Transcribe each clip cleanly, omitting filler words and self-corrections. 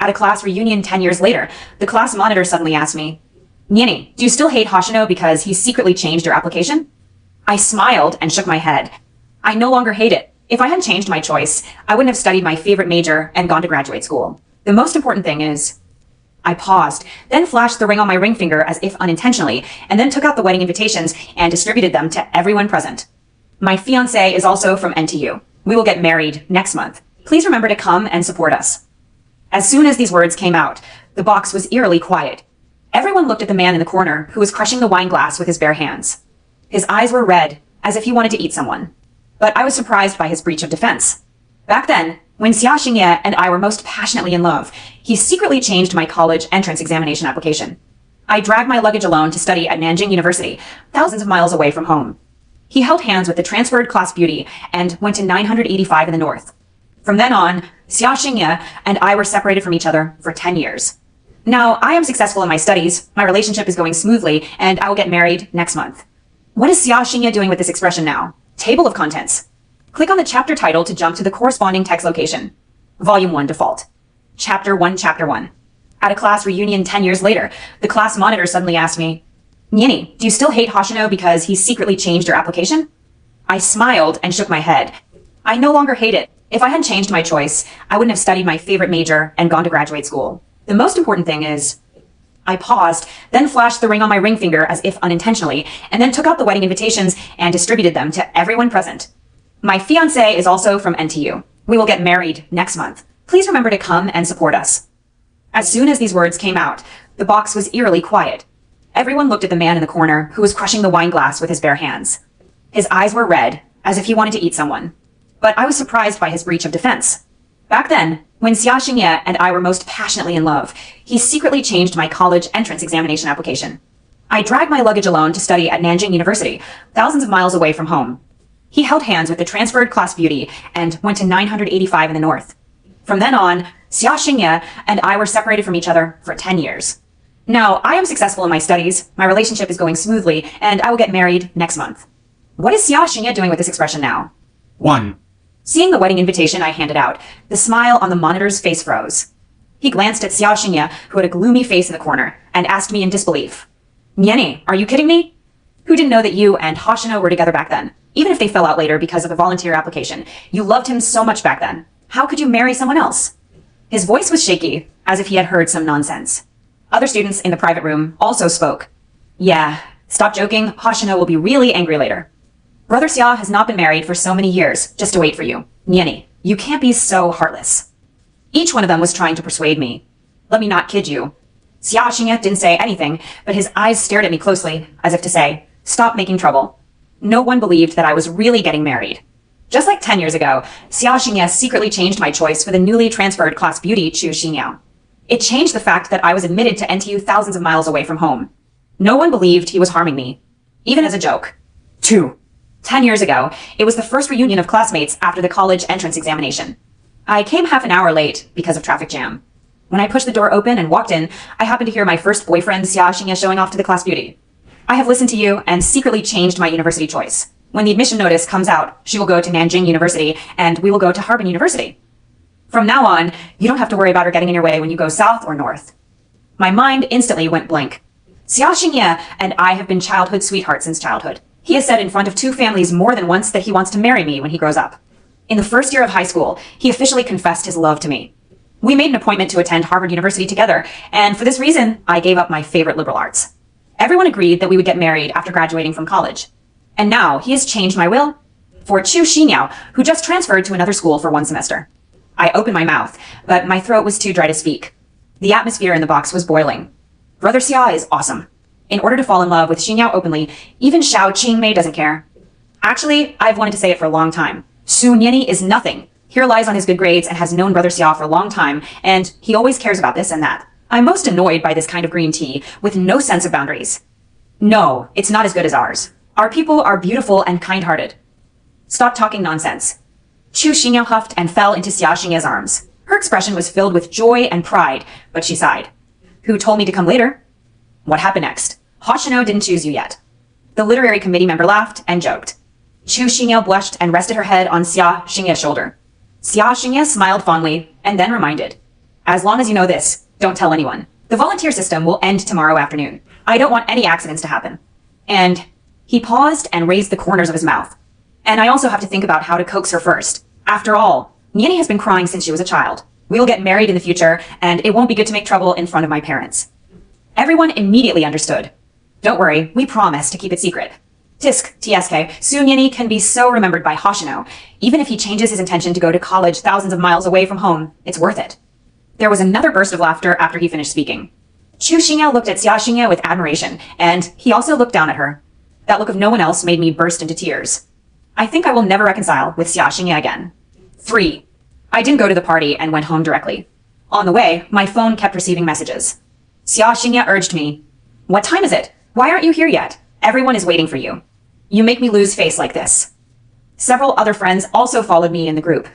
at a class reunion 10 years later, the class monitor suddenly asked me, "Nieni, do you still hate Hoshino because he secretly changed your application?" I smiled and shook my head. I no longer hate it. If I hadn't changed my choice, I wouldn't have studied my favorite major and gone to graduate school. The most important thing is, I paused, then flashed the ring on my ring finger as if unintentionally, and then took out the wedding invitations and distributed them to everyone present. My fiancé is also from NTU. We will get married next month. Please remember to come and support us. As soon as these words came out, the box was eerily quiet. Everyone looked at the man in the corner who was crushing the wine glass with his bare hands. His eyes were red, as if he wanted to eat someone. But I was surprised by his breach of defense. Back then, when Xia Xingye and I were most passionately in love, he secretly changed my college entrance examination application. I dragged my luggage alone to study at Nanjing University, thousands of miles away from home. He held hands with the transferred class beauty and went to 985 in the north. From then on, Xia Xingye and I were separated from each other for 10 years. Now, I am successful in my studies, my relationship is going smoothly, and I will get married next month. What is Xia Xingye doing with this expression now? Table of contents. Click on the chapter title to jump to the corresponding text location. Volume 1 default. Chapter 1, Chapter 1. At a class reunion 10 years later, the class monitor suddenly asked me, "Nieni, do you still hate Hoshino because he secretly changed your application?" I smiled and shook my head. I no longer hate it. If I hadn't changed my choice, I wouldn't have studied my favorite major and gone to graduate school. The most important thing is, I paused, then flashed the ring on my ring finger as if unintentionally, and then took out the wedding invitations and distributed them to everyone present. My fiancé is also from NTU. We will get married next month. Please remember to come and support us. As soon as these words came out, the box was eerily quiet. Everyone looked at the man in the corner who was crushing the wine glass with his bare hands. His eyes were red, as if he wanted to eat someone. But I was surprised by his breach of defense. Back then, when Xia Xingye and I were most passionately in love, he secretly changed my college entrance examination application. I dragged my luggage alone to study at Nanjing University, thousands of miles away from home. He held hands with the transferred class beauty and went to 985 in the north. From then on, Xia Xingye and I were separated from each other for 10 years. Now, I am successful in my studies, my relationship is going smoothly, and I will get married next month. What is Xia Xingye doing with this expression now? 1. Seeing the wedding invitation I handed out, the smile on the monitor's face froze. He glanced at Xia Xingye, who had a gloomy face in the corner, and asked me in disbelief, "Nieni, are you kidding me? Who didn't know that you and Hoshino were together back then? Even if they fell out later because of the volunteer application, you loved him so much back then. How could you marry someone else?" His voice was shaky, as if he had heard some nonsense. Other students in the private room also spoke. "Yeah, stop joking. Hoshino will be really angry later. Brother Xia has not been married for so many years, just to wait for you. Nieni, you can't be so heartless." Each one of them was trying to persuade me. Let me not kid you. Xia Xingye didn't say anything, but his eyes stared at me closely, as if to say, "Stop making trouble." No one believed that I was really getting married. Just like 10 years ago, Xia Xingye secretly changed my choice for the newly transferred class beauty Chu Xingyao. It changed the fact that I was admitted to NTU thousands of miles away from home. No one believed he was harming me, even as a joke. 2. 10 years ago, it was the first reunion of classmates after the college entrance examination. I came half an hour late because of traffic jam. When I pushed the door open and walked in, I happened to hear my first boyfriend, Xia Xingye, showing off to the class beauty. "I have listened to you and secretly changed my university choice. When the admission notice comes out, she will go to Nanjing University and we will go to Harbin University. From now on, you don't have to worry about her getting in your way when you go south or north." My mind instantly went blank. Xia Xingye and I have been childhood sweethearts since childhood. He has said in front of 2 families more than once that he wants to marry me when he grows up. In the first year of high school, he officially confessed his love to me. We made an appointment to attend Harvard University together, and for this reason, I gave up my favorite liberal arts. Everyone agreed that we would get married after graduating from college. And now he has changed my will for Chu Xingyao, who just transferred to another school for 1 semester. I opened my mouth, but my throat was too dry to speak. The atmosphere in the box was boiling. Brother Xia is awesome. In order to fall in love with Xingyao openly, even Xiao Qingmei doesn't care. Actually, I've wanted to say it for a long time. Su Nieni is nothing. He relies on his good grades and has known Brother Xia for a long time, and he always cares about this and that. I'm most annoyed by this kind of green tea with no sense of boundaries. No, it's not as good as ours. Our people are beautiful and kind-hearted. Stop talking nonsense. Chu Xingyao huffed and fell into Xia Xingye's arms. Her expression was filled with joy and pride, but she sighed. "Who told me to come later?" "What happened next?" "Hoshino didn't choose you yet." The literary committee member laughed and joked. Chu Xingyao blushed and rested her head on Xia Xingye's shoulder. Xia Xingye smiled fondly and then reminded, As long as you know this, don't tell anyone. The volunteer system will end tomorrow afternoon. I don't want any accidents to happen. And he paused and raised the corners of his mouth. And I also have to think about how to coax her first. After all, Nieni has been crying since she was a child. We will get married in the future, and it won't be good to make trouble in front of my parents. Everyone immediately understood. Don't worry, we promise to keep it secret. Tisk, TSK, soon Nieni can be so remembered by Hoshino. Even if he changes his intention to go to college thousands of miles away from home, it's worth it. There was another burst of laughter after he finished speaking. Chu Xingya looked at Xia Xingya with admiration, and he also looked down at her. That look of no one else made me burst into tears. I think I will never reconcile with Xia Xingya again. 3. I didn't go to the party and went home directly. On the way, my phone kept receiving messages. Xia Xingya urged me, "What time is it? Why aren't you here yet? Everyone is waiting for you. You make me lose face like this." Several other friends also followed me in the group.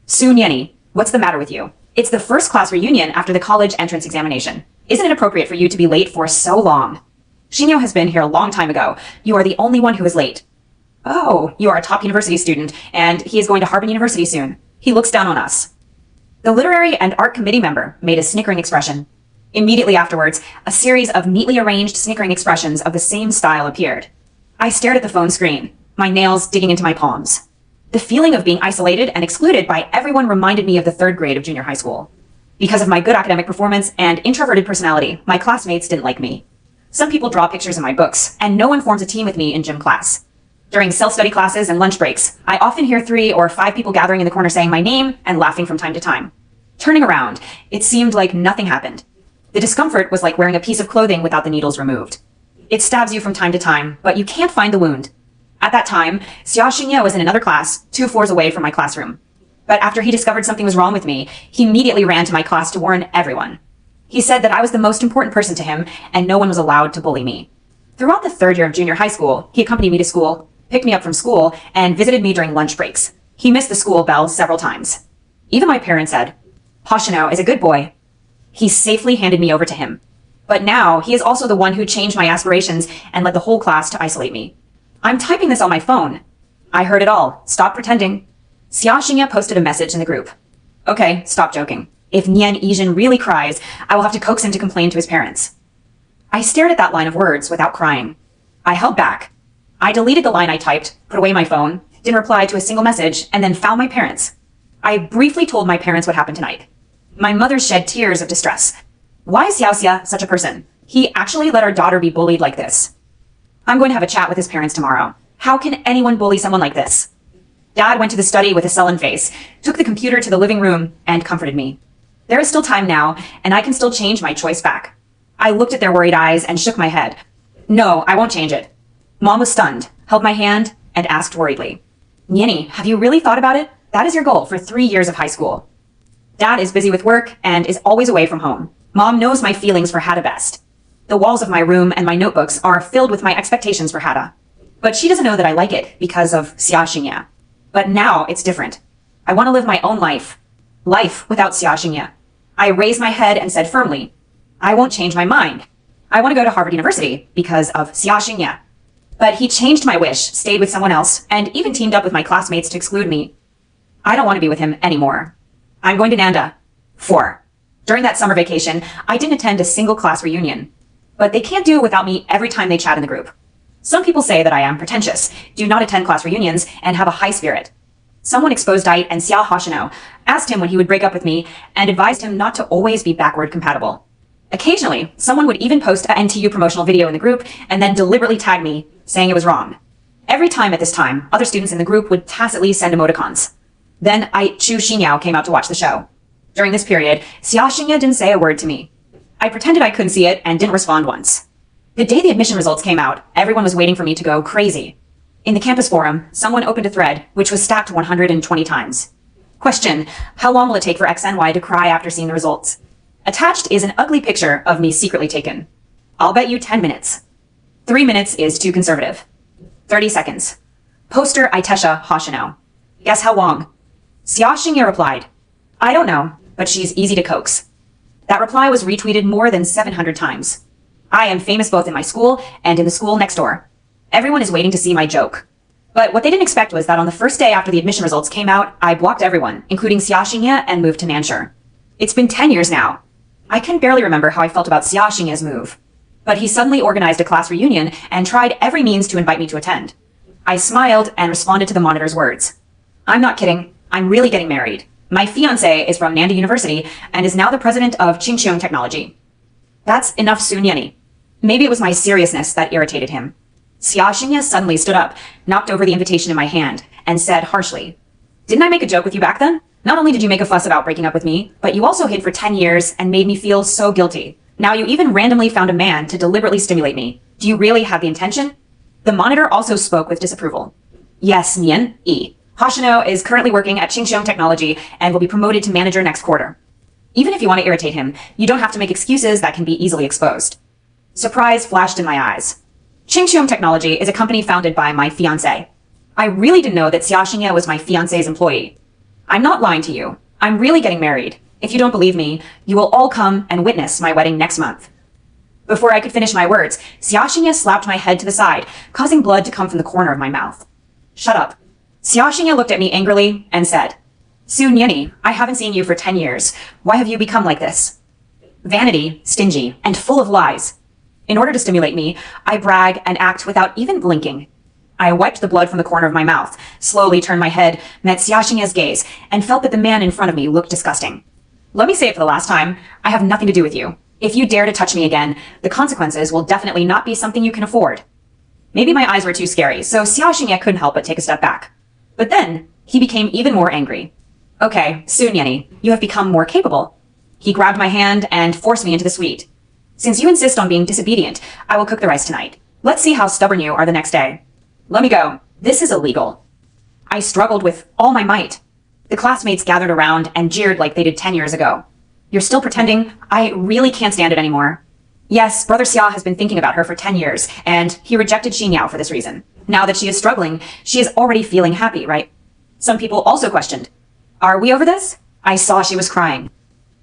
Su Nieni, what's the matter with you? It's the first class reunion after the college entrance examination. Isn't it appropriate for you to be late for so long? Shinyo has been here a long time ago. You are the only one who is late. Oh, you are a top university student, and he is going to Harbin University soon. He looks down on us. The literary and art committee member made a snickering expression. Immediately afterwards, a series of neatly arranged snickering expressions of the same style appeared. I stared at the phone screen, my nails digging into my palms. The feeling of being isolated and excluded by everyone reminded me of the 3rd grade of junior high school. Because of my good academic performance and introverted personality, my classmates didn't like me. Some people draw pictures in my books, and no one forms a team with me in gym class. During self-study classes and lunch breaks, I often hear 3 or 5 people gathering in the corner saying my name and laughing from time to time. Turning around, it seemed like nothing happened. The discomfort was like wearing a piece of clothing without the needles removed. It stabs you from time to time, but you can't find the wound. At that time, Xia Xingya was in another class, 2 floors away from my classroom. But after he discovered something was wrong with me, he immediately ran to my class to warn everyone. He said that I was the most important person to him, and no one was allowed to bully me. Throughout the 3rd year of junior high school, he accompanied me to school, picked me up from school, and visited me during lunch breaks. He missed the school bell several times. Even my parents said, "Hoshino is a good boy." He safely handed me over to him. But now, he is also the one who changed my aspirations and led the whole class to isolate me. I'm typing this on my phone. I heard it all. Stop pretending. Xia Xingya posted a message in the group. Okay, stop joking. If Nian Yijin really cries, I will have to coax him to complain to his parents. I stared at that line of words without crying. I held back. I deleted the line I typed, put away my phone, didn't reply to a single message, and then found my parents. I briefly told my parents what happened tonight. My mother shed tears of distress. Why is Xiaoxia such a person? He actually let our daughter be bullied like this. I'm going to have a chat with his parents tomorrow. How can anyone bully someone like this? Dad went to the study with a sullen face, took the computer to the living room, and comforted me. There is still time now, and I can still change my choice back. I looked at their worried eyes and shook my head. No, I won't change it. Mom was stunned, held my hand, and asked worriedly, Nieni, have you really thought about it? That is your goal for 3 years of high school. Dad is busy with work and is always away from home. Mom knows my feelings for Hada best. The walls of my room and my notebooks are filled with my expectations for Hada. But she doesn't know that I like it because of Xia Xingya. But now it's different. I want to live my own life. Life without Xia Xingya. I raised my head and said firmly, I won't change my mind. I want to go to Harvard University because of Xia Xingya. But he changed my wish, stayed with someone else, and even teamed up with my classmates to exclude me. I don't want to be with him anymore. I'm going to Nanda. 4. During that summer vacation, I didn't attend a single class reunion. But they can't do it without me every time they chat in the group. Some people say that I am pretentious, do not attend class reunions, and have a high spirit. Someone exposed Dait and Xia Hoshino, asked him when he would break up with me, and advised him not to always be backward compatible. Occasionally, someone would even post a NTU promotional video in the group and then deliberately tag me, saying it was wrong. Every time at this time, other students in the group would tacitly send emoticons. Then Chu Xinyao came out to watch the show. During this period, Xia Xingya didn't say a word to me. I pretended I couldn't see it and didn't respond once. The day the admission results came out, everyone was waiting for me to go crazy. In the campus forum, someone opened a thread, which was stacked 120 times. Question, how long will it take for XNY to cry after seeing the results? Attached is an ugly picture of me secretly taken. I'll bet you 10 minutes. 3 minutes is too conservative. 30 seconds. Poster Itesha Hoshino. Guess how long? Xia Xingya replied, I don't know, but she's easy to coax. That reply was retweeted more than 700 times. I am famous both in my school and in the school next door. Everyone is waiting to see my joke. But what they didn't expect was that on the first day after the admission results came out, I blocked everyone, including Xia Xingya, and moved to Nanshur. It's been 10 years now. I can barely remember how I felt about Xia Xingye's move. But he suddenly organized a class reunion and tried every means to invite me to attend. I smiled and responded to the monitor's words. I'm not kidding. I'm really getting married. My fiancé is from Nanda University and is now the president of Qingqiong Technology. That's enough, Sun Yeni. Maybe it was my seriousness that irritated him. Xia Xingye suddenly stood up, knocked over the invitation in my hand, and said harshly, Didn't I make a joke with you back then? Not only did you make a fuss about breaking up with me, but you also hid for 10 years and made me feel so guilty. Now you even randomly found a man to deliberately stimulate me. Do you really have the intention? The monitor also spoke with disapproval. Yes, Nian E. Hoshino is currently working at Qingqiong Technology and will be promoted to manager next quarter. Even if you want to irritate him, you don't have to make excuses that can be easily exposed. Surprise flashed in my eyes. Qingqiong Technology is a company founded by my fiancé. I really didn't know that Xia Xingye was my fiancé's employee. I'm not lying to you. I'm really getting married. If you don't believe me, you will all come and witness my wedding next month. Before I could finish my words, Xia Xingye slapped my head to the side, causing blood to come from the corner of my mouth. Shut up. Xia Xingye looked at me angrily and said, Sun Yeni, I haven't seen you for 10 years. Why have you become like this? Vanity, stingy, and full of lies. In order to stimulate me, I brag and act without even blinking. I wiped the blood from the corner of my mouth, slowly turned my head, met Xia Xingye's gaze, and felt that the man in front of me looked disgusting. Let me say it for the last time, I have nothing to do with you. If you dare to touch me again, the consequences will definitely not be something you can afford. Maybe my eyes were too scary, so Xia Xingye couldn't help but take a step back. But then, he became even more angry. Okay, Sun Yeni, you have become more capable. He grabbed my hand and forced me into the suite. Since you insist on being disobedient, I will cook the rice tonight. Let's see how stubborn you are the next day. Let me go. This is illegal. I struggled with all my might. The classmates gathered around and jeered like they did 10 years ago. You're still pretending? I really can't stand it anymore. Yes, Brother Xia has been thinking about her for 10 years, and he rejected Xin Yao for this reason. Now that she is struggling, she is already feeling happy, right? Some people also questioned, Are we over this? I saw she was crying.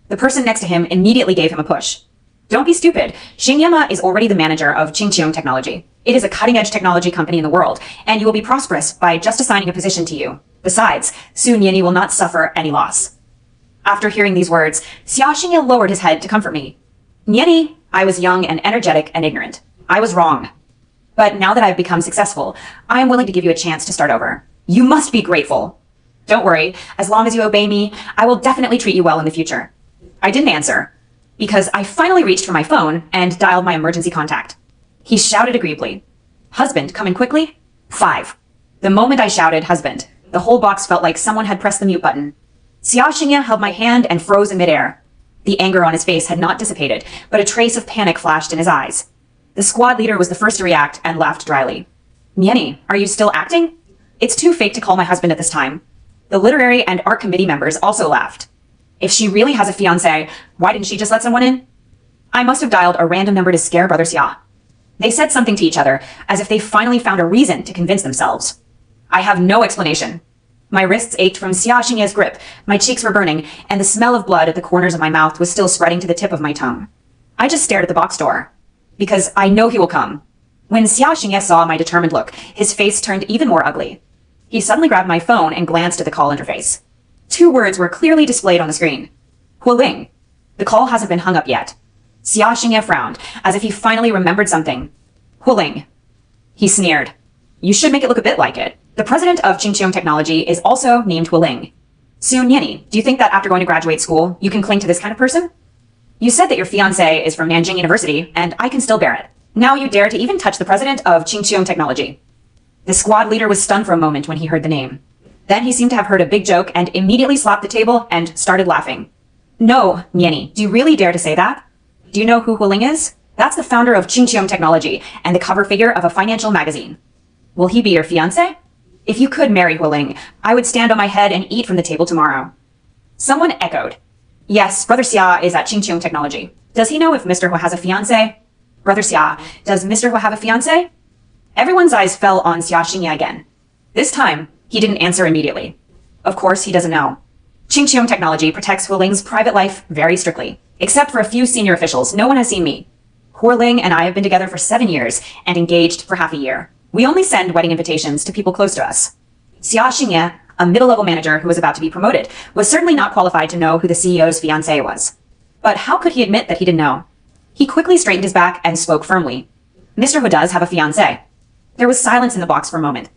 The person next to him immediately gave him a push. Don't be stupid. Xingyama is already the manager of Qingqiong Technology. It is a cutting-edge technology company in the world, and you will be prosperous by just assigning a position to you. Besides, Sun Yeni will not suffer any loss. After hearing these words, Xia Xingye lowered his head to comfort me. Nieni, I was young and energetic and ignorant. I was wrong. But now that I've become successful, I am willing to give you a chance to start over. You must be grateful. Don't worry, as long as you obey me, I will definitely treat you well in the future. I didn't answer, because I finally reached for my phone and dialed my emergency contact. He shouted agreeably, Husband, come in quickly. 5. The moment I shouted, husband, the whole box felt like someone had pressed the mute button. Xia Xingye held my hand and froze in midair. The anger on his face had not dissipated, but a trace of panic flashed in his eyes. The squad leader was the first to react and laughed dryly. Nieni, are you still acting? It's too fake to call my husband at this time. The literary and art committee members also laughed. If she really has a fiancé, why didn't she just let someone in? I must have dialed a random number to scare Brother Xia. They said something to each other, as if they finally found a reason to convince themselves. I have no explanation. My wrists ached from Xia Xingye's grip, my cheeks were burning, and the smell of blood at the corners of my mouth was still spreading to the tip of my tongue. I just stared at the box door, because I know he will come. When Xia Xingye saw my determined look, his face turned even more ugly. He suddenly grabbed my phone and glanced at the call interface. 2 words were clearly displayed on the screen. Hualing. The call hasn't been hung up yet. Xia Xingye frowned, as if he finally remembered something. Hualing. He sneered. You should make it look a bit like it. The president of Qingqiong Technology is also named Hualing. Sun Yeni, do you think that after going to graduate school, you can cling to this kind of person? You said that your fiancé is from Nanjing University, and I can still bear it. Now you dare to even touch the president of Qingqiong Technology. The squad leader was stunned for a moment when he heard the name. Then he seemed to have heard a big joke and immediately slapped the table and started laughing. No, Nieni, do you really dare to say that? Do you know who Hualing is? That's the founder of Qingqiong Technology and the cover figure of a financial magazine. Will he be your fiancé? If you could marry Hualing, I would stand on my head and eat from the table tomorrow. Someone echoed. Yes, Brother Xia is at Qingqiong Technology. Does he know if Mr. Hu has a fiancé? Brother Xia, does Mr. Hu have a fiancé? Everyone's eyes fell on Xia Xingye again. This time, he didn't answer immediately. Of course, he doesn't know. Qingqiong Technology protects Hualing's private life very strictly. Except for a few senior officials, no one has seen me. Hualing and I have been together for 7 years and engaged for half a year. We only send wedding invitations to people close to us. Xia Xingye, a middle-level manager who was about to be promoted, was certainly not qualified to know who the CEO's fiancée was. But how could he admit that he didn't know? He quickly straightened his back and spoke firmly. Mr. Hu does have a fiancée. There was silence in the box for a moment.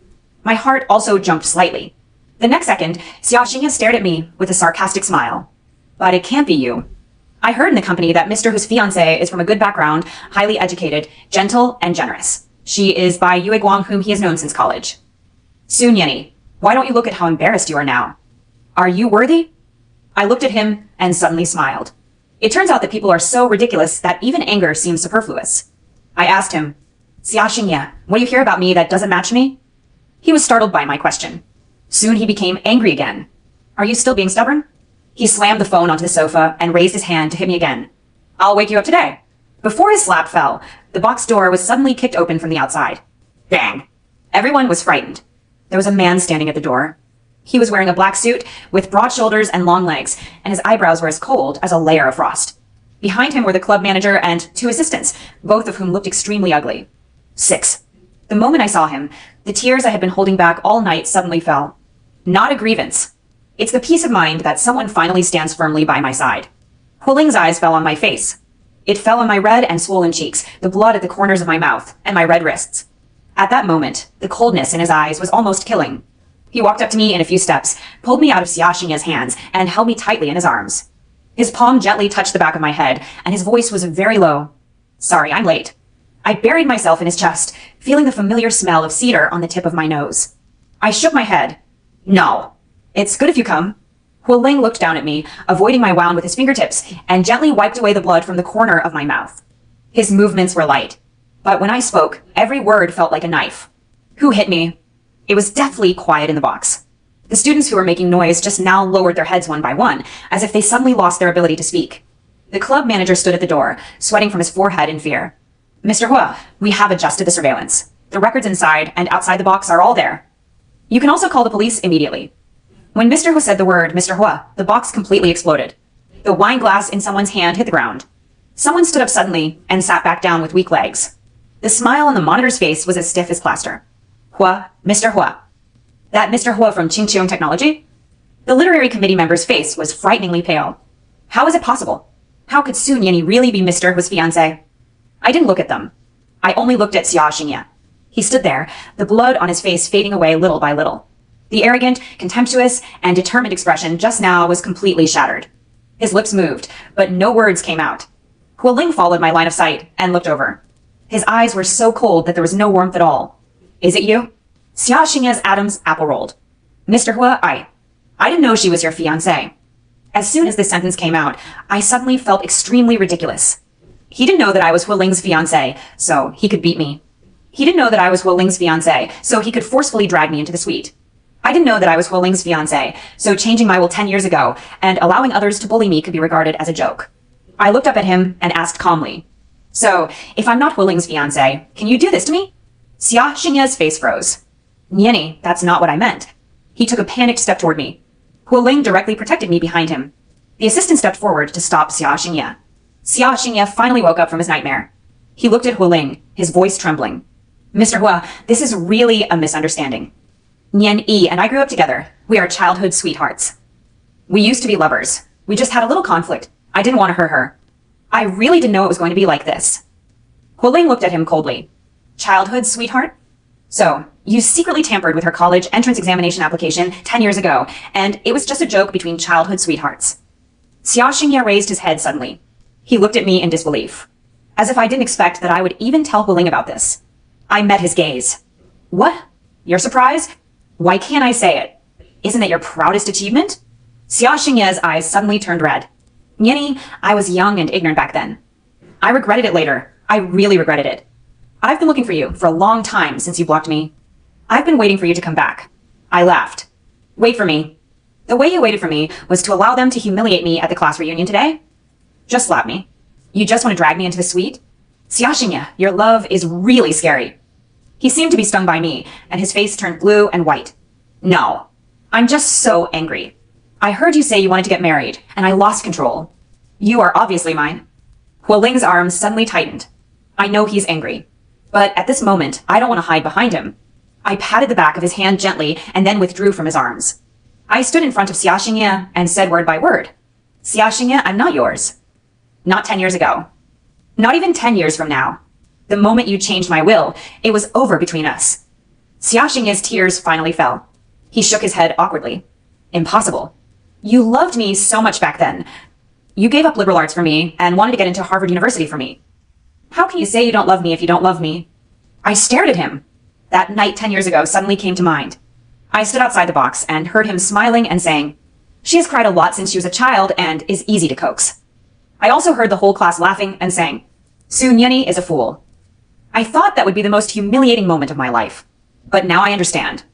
My heart also jumped slightly. The next second, Xia Xingye stared at me with a sarcastic smile. But it can't be you. I heard in the company that Mr. Hu's fiancée is from a good background, highly educated, gentle, and generous. She is by Yue Guang, whom he has known since college. Sun Yenny, why don't you look at how embarrassed you are now? Are you worthy? I looked at him and suddenly smiled. It turns out that people are so ridiculous that even anger seems superfluous. I asked him, Xia Xingye, what do you hear about me that doesn't match me? He was startled by my question. Soon he became angry again. Are you still being stubborn? He slammed the phone onto the sofa and raised his hand to hit me again. I'll wake you up today. Before his slap fell, the box door was suddenly kicked open from the outside. Bang! Everyone was frightened. There was a man standing at the door. He was wearing a black suit with broad shoulders and long legs, and his eyebrows were as cold as a layer of frost. Behind him were the club manager and 2 assistants, both of whum looked extremely ugly. 6. The moment I saw him, the tears I had been holding back all night suddenly fell. Not a grievance. It's the peace of mind that someone finally stands firmly by my side. Huoling's eyes fell on my face. It fell on my red and swollen cheeks, the blood at the corners of my mouth, and my red wrists. At that moment, the coldness in his eyes was almost killing. He walked up to me in a few steps, pulled me out of Xia Xingye's hands, and held me tightly in his arms. His palm gently touched the back of my head, and his voice was very low. Sorry, I'm late. I buried myself in his chest, feeling the familiar smell of cedar on the tip of my nose. I shook my head. No. It's good if you come. Huoling looked down at me, avoiding my wound with his fingertips, and gently wiped away the blood from the corner of my mouth. His movements were light, but when I spoke, every word felt like a knife. Who hit me? It was deathly quiet in the box. The students who were making noise just now lowered their heads one by one, as if they suddenly lost their ability to speak. The club manager stood at the door, sweating from his forehead in fear. Mr. Hua, we have adjusted the surveillance. The records inside and outside the box are all there. You can also call the police immediately. When Mr. Hua said the word Mr. Hua, the box completely exploded. The wine glass in someone's hand hit the ground. Someone stood up suddenly and sat back down with weak legs. The smile on the monitor's face was as stiff as plaster. Hua, Mr. Hua. That Mr. Hua from Qingqiong Technology? The literary committee member's face was frighteningly pale. How is it possible? How could Sun Yenny really be Mr. Hua's fiancé? I didn't look at them. I only looked at Xia Xingye. He stood there, the blood on his face fading away little by little. The arrogant, contemptuous, and determined expression just now was completely shattered. His lips moved, but no words came out. Huoling followed my line of sight and looked over. His eyes were so cold that there was no warmth at all. Is it you? Xia Xingye's Adam's apple rolled. Mr. Hua, I didn't know she was your fiancé. As soon as this sentence came out, I suddenly felt extremely ridiculous. He didn't know that I was Huoling's fiancé, so he could beat me. He didn't know that I was Huoling's fiancé, so he could forcefully drag me into the suite. I didn't know that I was Huoling's fiancé, so changing my will 10 years ago and allowing others to bully me could be regarded as a joke. I looked up at him and asked calmly, So, if I'm not Huoling's fiancé, can you do this to me? Xia Xingye's face froze. Nienny, that's not what I meant. He took a panicked step toward me. Huoling directly protected me behind him. The assistant stepped forward to stop Xia Xingye. Xia Xingye finally woke up from his nightmare. He looked at Huoling, his voice trembling. Mr. Hua, this is really a misunderstanding. Nian Yi and I grew up together. We are childhood sweethearts. We used to be lovers. We just had a little conflict. I didn't want to hurt her. I really didn't know it was going to be like this. Huoling looked at him coldly. Childhood sweetheart? So, you secretly tampered with her college entrance examination application 10 years ago, and it was just a joke between childhood sweethearts. Xia Xingye raised his head suddenly. He looked at me in disbelief, as if I didn't expect that I would even tell Huoling about this. I met his gaze. What? You're surprised? Why can't I say it? Isn't it your proudest achievement? Xia Xingye's eyes suddenly turned red. Nienny, I was young and ignorant back then. I regretted it later. I really regretted it. I've been looking for you for a long time since you blocked me. I've been waiting for you to come back. I laughed. Wait for me. The way you waited for me was to allow them to humiliate me at the class reunion today? Just slap me. You just want to drag me into the suite? Xia Xingye, your love is really scary. He seemed to be stung by me, and his face turned blue and white. No, I'm just so angry. I heard you say you wanted to get married, and I lost control. You are obviously mine. Huoling's arms suddenly tightened. I know he's angry, but at this moment, I don't want to hide behind him. I patted the back of his hand gently and then withdrew from his arms. I stood in front of Xiaxingye and said word by word, Xiaxingye, I'm not yours. Not 10 years ago. Not even 10 years from now. The moment you changed my will, it was over between us. Xiaxingye's tears finally fell. He shook his head awkwardly. Impossible. You loved me so much back then. You gave up liberal arts for me and wanted to get into Harvard University for me. How can you say you don't love me if you don't love me? I stared at him. That night 10 years ago suddenly came to mind. I stood outside the box and heard him smiling and saying, she has cried a lot since she was a child and is easy to coax. I also heard the whole class laughing and saying, Su Nyeni is a fool. I thought that would be the most humiliating moment of my life. But now I understand.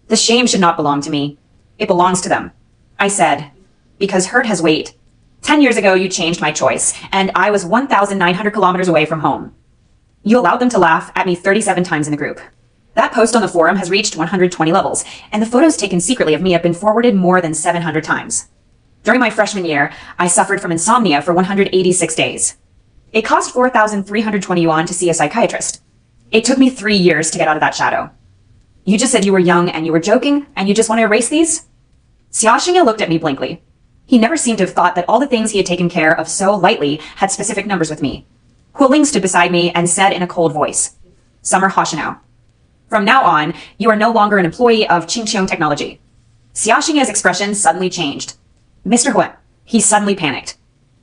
The shame should not belong to me. It belongs to them. I said, because hurt has weight. 10 years ago, you changed my choice, and I was 1,900 kilometers away from home. You allowed them to laugh at me 37 times in the group. That post on the forum has reached 120 levels, and the photos taken secretly of me have been forwarded more than 700 times. During my freshman year, I suffered from insomnia for 186 days. It cost 4,320 yuan to see a psychiatrist. It took me 3 years to get out of that shadow. You just said you were young and you were joking, and you just want to erase these? Xiaxingye looked at me blankly. He never seemed to have thought that all the things he had taken care of so lightly had specific numbers with me. Huoling stood beside me and said in a cold voice, Summer Hoshino. From now on, you are no longer an employee of Qingqiong Technology. Xiaxingye's expression suddenly changed. Mr. Huan, he suddenly panicked.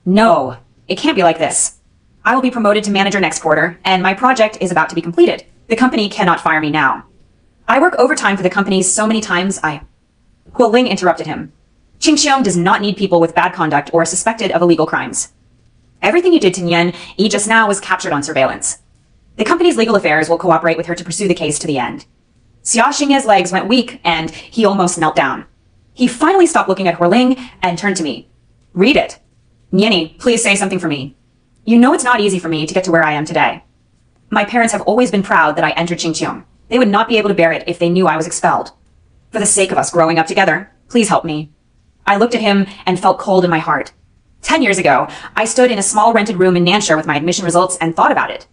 No, it can't be like this. I will be promoted to manager next quarter, and my project is about to be completed. The company cannot fire me now. I work overtime for the company so many times Huoling interrupted him. Qingqiong does not need people with bad conduct or suspected of illegal crimes. Everything you did to Nian Yi just now was captured on surveillance. The company's legal affairs will cooperate with her to pursue the case to the end. Xiaxingye's legs went weak, and he almost knelt down. He finally stopped looking at Huoling and turned to me. Read it. Niani, please say something for me. You know it's not easy for me to get to where I am today. My parents have always been proud that I entered Qingqiong. They would not be able to bear it if they knew I was expelled. For the sake of us growing up together, please help me. I looked at him and felt cold in my heart. 10 years ago, I stood in a small rented room in Nanshire with my admission results and thought about it.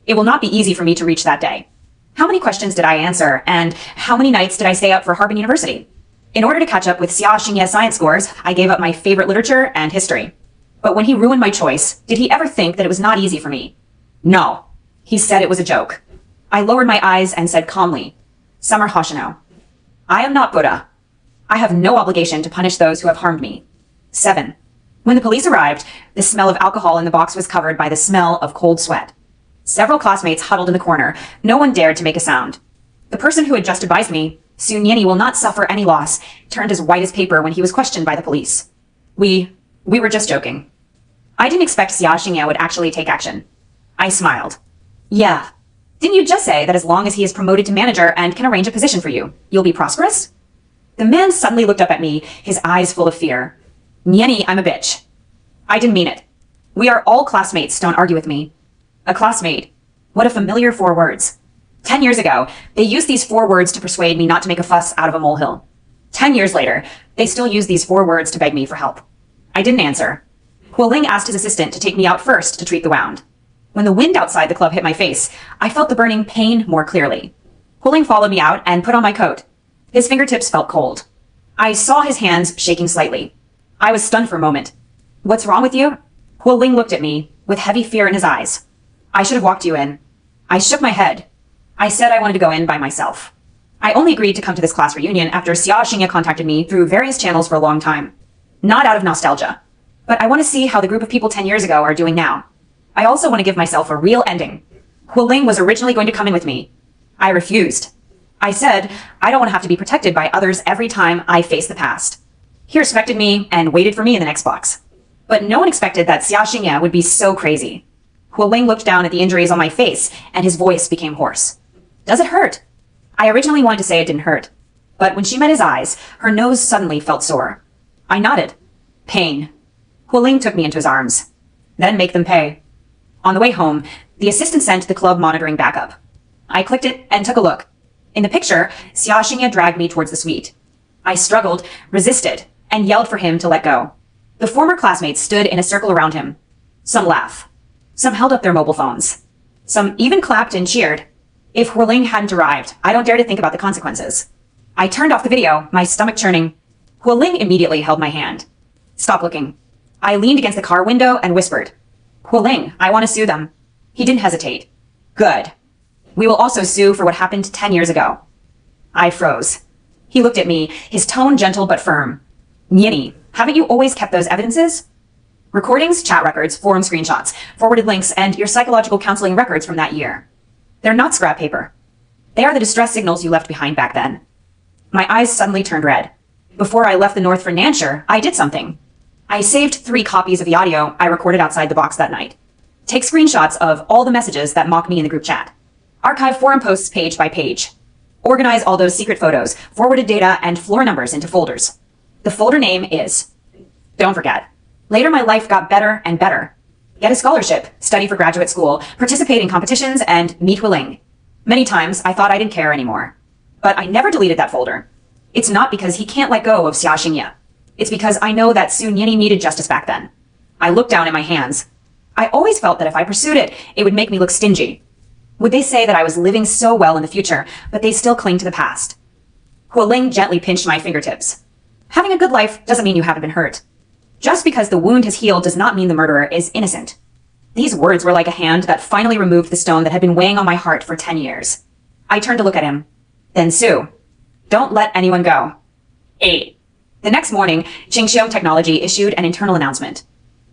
It will not be easy for me to reach that day. How many questions did I answer, and how many nights did I stay up for Harvard University? In order to catch up with Xiaxingye's science scores, I gave up my favorite literature and history. But when he ruined my choice, did he ever think that it was not easy for me? No. He said it was a joke. I lowered my eyes and said calmly, Summer Hoshino. I am not Buddha. I have no obligation to punish those who have harmed me. 7. When the police arrived, the smell of alcohol in the box was covered by the smell of cold sweat. Several classmates huddled in the corner. No one dared to make a sound. The person who had just advised me, Su Nyeni will not suffer any loss, turned as white as paper when he was questioned by the police. We were just joking. I didn't expect Xiaxingye would actually take action. I smiled. Yeah. Didn't you just say that as long as he is promoted to manager and can arrange a position for you, you'll be prosperous? The man suddenly looked up at me, his eyes full of fear. Nyeni, I'm a bitch. I didn't mean it. We are all classmates, don't argue with me. A classmate. What a familiar 4 words. 10 years ago, they used these 4 words to persuade me not to make a fuss out of a molehill. 10 years later, they still use these 4 words to beg me for help. I didn't answer. Huoling asked his assistant to take me out first to treat the wound. When the wind outside the club hit my face, I felt the burning pain more clearly. Huoling followed me out and put on my coat. His fingertips felt cold. I saw his hands shaking slightly. I was stunned for a moment. What's wrong with you? Huoling looked at me with heavy fear in his eyes. I should have walked you in. I shook my head. I said I wanted to go in by myself. I only agreed to come to this class reunion after Xiaxingye contacted me through various channels for a long time. Not out of nostalgia. But I want to see how the group of people 10 years ago are doing now. I also want to give myself a real ending. Huoling was originally going to come in with me. I refused. I said I don't want to have to be protected by others every time I face the past. He respected me and waited for me in the next box. But no one expected that Xiaxingye would be so crazy. Huoling looked down at the injuries on my face, and his voice became hoarse. Does it hurt? I originally wanted to say it didn't hurt. But when she met his eyes, her nose suddenly felt sore. I nodded. Pain. Huoling took me into his arms. Then make them pay. On the way home, the assistant sent the club monitoring back up. I clicked it and took a look. In the picture, Xiaxingye dragged me towards the suite. I struggled, resisted, and yelled for him to let go. The former classmates stood in a circle around him. Some laughed. Some held up their mobile phones. Some even clapped and cheered. If Huoling hadn't arrived, I don't dare to think about the consequences. I turned off the video, my stomach churning. Hualing immediately held my hand. Stop looking. I leaned against the car window and whispered, Hualing, I want to sue them. He didn't hesitate. Good. We will also sue for what happened 10 years ago. I froze. He looked at me, his tone gentle but firm. Nieni, haven't you always kept those evidences? Recordings, chat records, forum screenshots, forwarded links, and your psychological counseling records from that year. They're not scrap paper. They are the distress signals you left behind back then. My eyes suddenly turned red. Before I left the North for Nanshire, I did something. I saved 3 copies of the audio I recorded outside the box that night. Take screenshots of all the messages that mock me in the group chat. Archive forum posts page by page. Organize all those secret photos, forwarded data, and floor numbers into folders. The folder name is... Don't forget. Later my life got better and better. Get a scholarship, study for graduate school, participate in competitions, and meet Hualing. Many times I thought I didn't care anymore. But I never deleted that folder. It's not because he can't let go of Xia Xingye. It's because I know that Su Nieni needed justice back then. I looked down at my hands. I always felt that if I pursued it, it would make me look stingy. Would they say that I was living so well in the future, but they still cling to the past? Hualing gently pinched my fingertips. Having a good life doesn't mean you haven't been hurt. Just because the wound has healed does not mean the murderer is innocent. These words were like a hand that finally removed the stone that had been weighing on my heart for 10 years. I turned to look at him. Then Sue, don't let anyone go. 8. The next morning, Qingxiong Technology issued an internal announcement.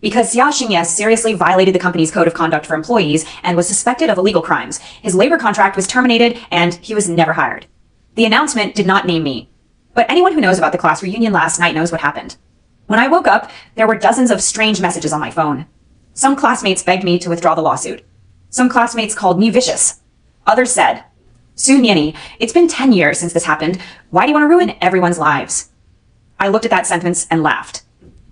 Because Xia Xingye seriously violated the company's code of conduct for employees and was suspected of illegal crimes, his labor contract was terminated and he was never hired. The announcement did not name me, but anyone who knows about the class reunion last night knows what happened. When I woke up, there were dozens of strange messages on my phone. Some classmates begged me to withdraw the lawsuit. Some classmates called me vicious. Others said, Su Nieni, it's been 10 years since this happened. Why do you want to ruin everyone's lives? I looked at that sentence and laughed.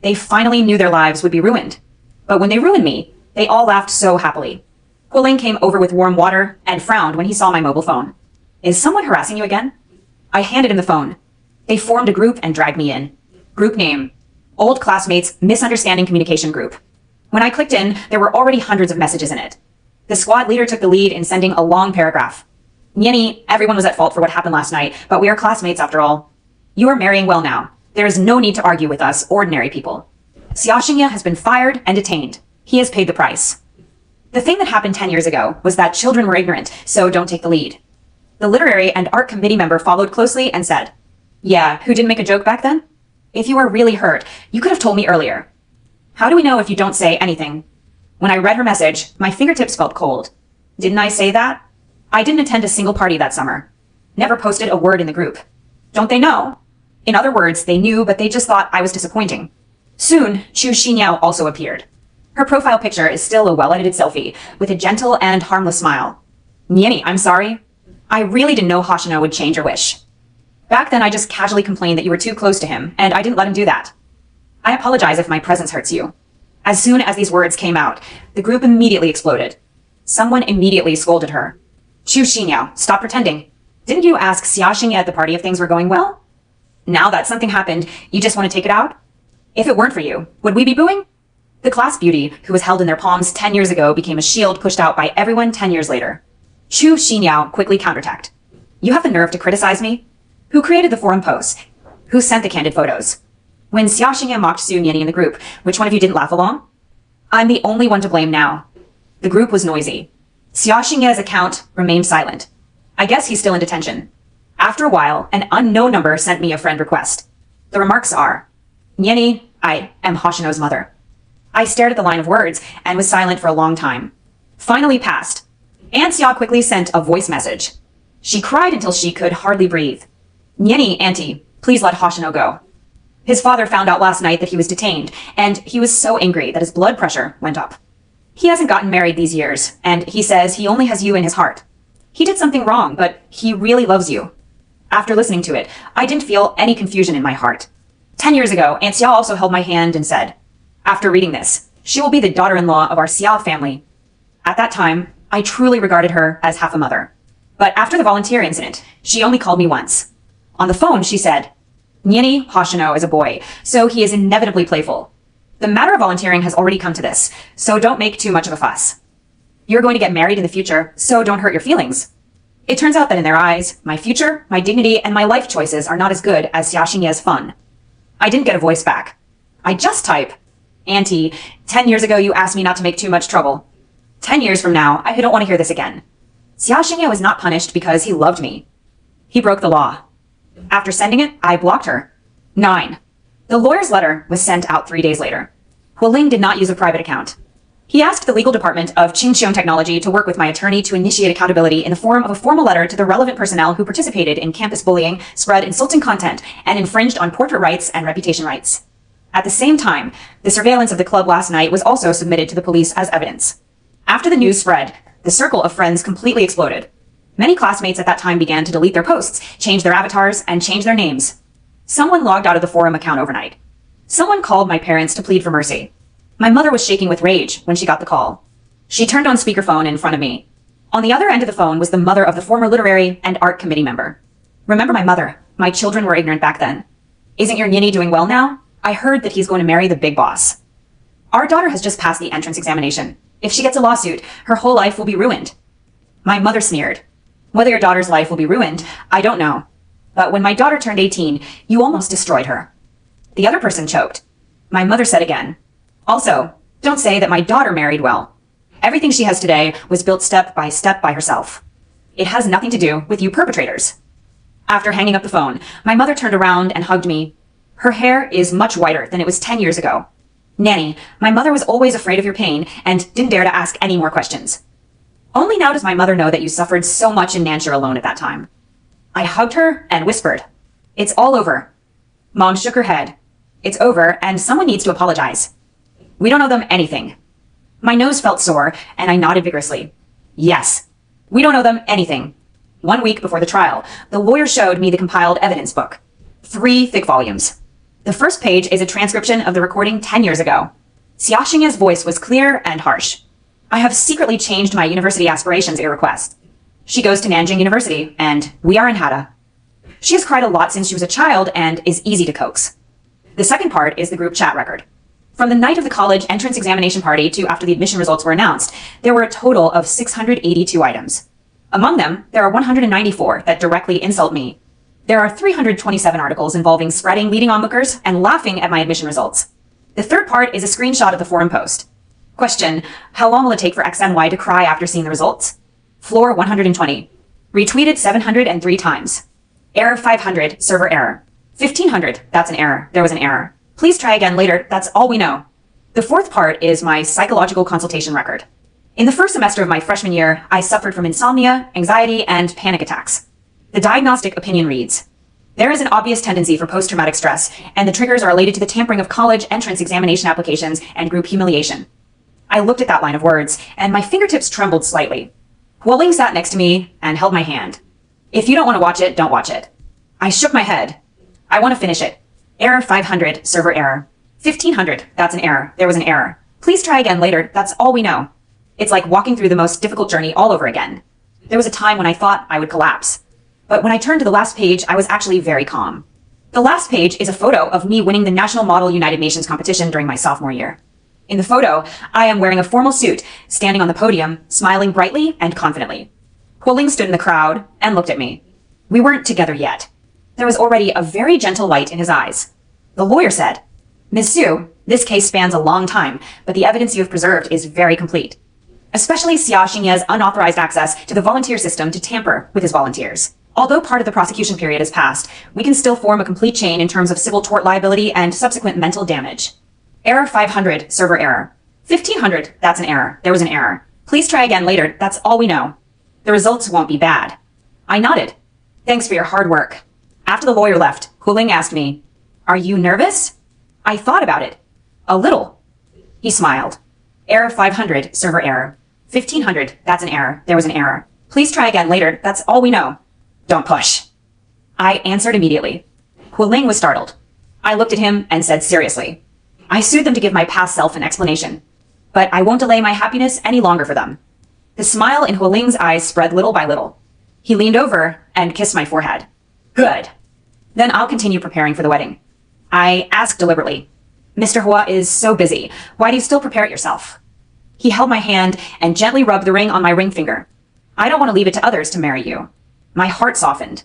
They finally knew their lives would be ruined. But when they ruined me, they all laughed so happily. Hualing came over with warm water and frowned when he saw my mobile phone. Is someone harassing you again? I handed him the phone. They formed a group and dragged me in. Group name, Old Classmates Misunderstanding Communication Group. When I clicked in, there were already hundreds of messages in it. The squad leader took the lead in sending a long paragraph. Nieni, everyone was at fault for what happened last night, but we are classmates after all. You are marrying well now. There is no need to argue with us, ordinary people. Xia Xingye has been fired and detained. He has paid the price. The thing that happened 10 years ago was that children were ignorant, so don't take the lead. The literary and art committee member followed closely and said, Yeah, who didn't make a joke back then? If you were really hurt, you could have told me earlier. How do we know if you don't say anything? When I read her message, my fingertips felt cold. Didn't I say that? I didn't attend a single party that summer. Never posted a word in the group. Don't they know? In other words, they knew, but they just thought I was disappointing. Soon, Chu Xinyao also appeared. Her profile picture is still a well-edited selfie, with a gentle and harmless smile. Nieni, I'm sorry. I really didn't know Hoshino would change your wish. Back then, I just casually complained that you were too close to him, and I didn't let him do that. I apologize if my presence hurts you. As soon as these words came out, the group immediately exploded. Someone immediately scolded her. Chu Xinyao, stop pretending. Didn't you ask Xia Xingye at the party if things were going well? Now that something happened, you just want to take it out? If it weren't for you, would we be booing? The class beauty, who was held in their palms 10 years ago, became a shield pushed out by everyone 10 years later. Chu Xinyao quickly counterattacked. You have the nerve to criticize me? Who created the forum posts? Who sent the candid photos? When Xia Xingye mocked Su Nieni in the group, which one of you didn't laugh along? I'm the only one to blame now. The group was noisy. Xia Xingye's account remained silent. I guess he's still in detention. After a while, an unknown number sent me a friend request. The remarks are, Nieni, I am Hoshino's mother. I stared at the line of words and was silent for a long time. Finally passed. Aunt Xia quickly sent a voice message. She cried until she could hardly breathe. Nieni, Auntie, please let Hoshino go. His father found out last night that he was detained, and he was so angry that his blood pressure went up. He hasn't gotten married these years, and he says he only has you in his heart. He did something wrong, but he really loves you. After listening to it, I didn't feel any confusion in my heart. 10 years ago, Aunt Xia also held my hand and said, After reading this, she will be the daughter-in-law of our Xia family. At that time, I truly regarded her as half a mother. But after the volunteer incident, she only called me once. On the phone, she said, Nieni Hoshino is a boy, so he is inevitably playful. The matter of volunteering has already come to this, so don't make too much of a fuss. You're going to get married in the future, so don't hurt your feelings. It turns out that in their eyes, my future, my dignity, and my life choices are not as good as Xia Xingye's fun. I didn't get a voice back. I just type. Auntie, 10 years ago you asked me not to make too much trouble. 10 years from now, I don't want to hear this again. Xiaoxingye was not punished because he loved me. He broke the law. After sending it, I blocked her. 9. The lawyer's letter was sent out 3 days later. Hualing did not use a private account. He asked the legal department of Qingxiong Technology to work with my attorney to initiate accountability in the form of a formal letter to the relevant personnel who participated in campus bullying, spread insulting content, and infringed on portrait rights and reputation rights. At the same time, the surveillance of the club last night was also submitted to the police as evidence. After the news spread, the circle of friends completely exploded. Many classmates at that time began to delete their posts, change their avatars, and change their names. Someone logged out of the forum account overnight. Someone called my parents to plead for mercy. My mother was shaking with rage when she got the call. She turned on speakerphone in front of me. On the other end of the phone was the mother of the former literary and art committee member. Remember my mother. My children were ignorant back then. Isn't your Nini doing well now? I heard that he's going to marry the big boss. Our daughter has just passed the entrance examination. If she gets a lawsuit, her whole life will be ruined. My mother sneered. Whether your daughter's life will be ruined, I don't know. But when my daughter turned 18, you almost destroyed her. The other person choked. My mother said again. Also, don't say that my daughter married well. Everything she has today was built step by herself. It has nothing to do with you perpetrators. After hanging up the phone, my mother turned around and hugged me. Her hair is much whiter than it was 10 years ago. Nanny, my mother was always afraid of your pain and didn't dare to ask any more questions. Only now does my mother know that you suffered so much in Nanshire alone at that time. I hugged her and whispered, "It's all over." Mom shook her head. "It's over, and someone needs to apologize. We don't owe them anything." My nose felt sore, and I nodded vigorously. "Yes, we don't owe them anything." 1 week before the trial, the lawyer showed me the compiled evidence book. 3 thick volumes. The first page is a transcription of the recording 10 years ago. Xiaoxingye's voice was clear and harsh. "I have secretly changed my university aspirations at your request. She goes to Nanjing University, and we are in Hada. She has cried a lot since she was a child and is easy to coax." The second part is the group chat record. From the night of the college entrance examination party to after the admission results were announced, there were a total of 682 items. Among them, there are 194 that directly insult me. There are 327 articles involving spreading leading onlookers and laughing at my admission results. The third part is a screenshot of the forum post. Question: how long will it take for XNY to cry after seeing the results? Floor 120. Retweeted 703 times. Error 500, server error. 1500, that's an error. There was an error. Please try again later, that's all we know. The fourth part is my psychological consultation record. In the first semester of my freshman year, I suffered from insomnia, anxiety, and panic attacks. The diagnostic opinion reads, there is an obvious tendency for post-traumatic stress, and the triggers are related to the tampering of college entrance examination applications and group humiliation. I looked at that line of words, and my fingertips trembled slightly. Hualing sat next to me and held my hand. If you don't want to watch it, don't watch it. I shook my head. I want to finish it. Error 500, server error. 1500, that's an error. There was an error. Please try again later, that's all we know. It's like walking through the most difficult journey all over again. There was a time when I thought I would collapse. But when I turned to the last page, I was actually very calm. The last page is a photo of me winning the National Model United Nations competition during my sophomore year. In the photo, I am wearing a formal suit, standing on the podium, smiling brightly and confidently. Hualing stood in the crowd and looked at me. We weren't together yet. There was already a very gentle light in his eyes. The lawyer said, Ms. Su, this case spans a long time, but the evidence you have preserved is very complete. Especially Xiaoxingye's unauthorized access to the volunteer system to tamper with his volunteers. Although part of the prosecution period has passed, we can still form a complete chain in terms of civil tort liability and subsequent mental damage. Error 500, server error. 1500, that's an error. There was an error. Please try again later, that's all we know. The results won't be bad. I nodded. Thanks for your hard work. After the lawyer left, Hualing asked me, are you nervous? I thought about it. A little. He smiled. Error 500, server error. 1500, that's an error. There was an error. Please try again later, that's all we know. Don't push. I answered immediately. Hualing was startled. I looked at him and said seriously, I sued them to give my past self an explanation, but I won't delay my happiness any longer for them. The smile in Hualing's eyes spread little by little. He leaned over and kissed my forehead. Good. Then I'll continue preparing for the wedding. I asked deliberately, Mr. Hua is so busy. Why do you still prepare it yourself? He held my hand and gently rubbed the ring on my ring finger. I don't want to leave it to others to marry you. My heart softened.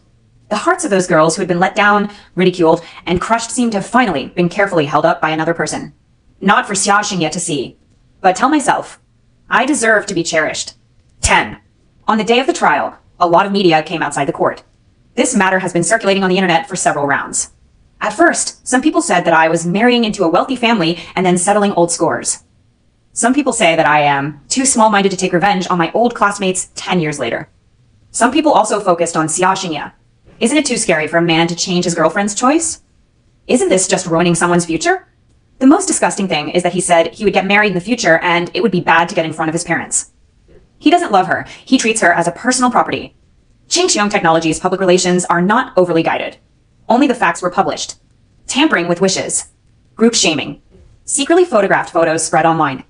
The hearts of those girls who had been let down, ridiculed, and crushed seemed to have finally been carefully held up by another person. Not for Xiaoxing to see, but tell myself, I deserve to be cherished. 10. On the day of the trial, a lot of media came outside the court. This matter has been circulating on the internet for several rounds. At first, some people said that I was marrying into a wealthy family and then settling old scores. Some people say that I am too small-minded to take revenge on my old classmates 10 years later. Some people also focused on Xiaoxing. Isn't it too scary for a man to change his girlfriend's choice? Isn't this just ruining someone's future? The most disgusting thing is that he said he would get married in the future and it would be bad to get in front of his parents. He doesn't love her. He treats her as a personal property. Qingxiong Technologies' public relations are not overly guided. Only the facts were published. Tampering with wishes. Group shaming. Secretly photographed photos spread online.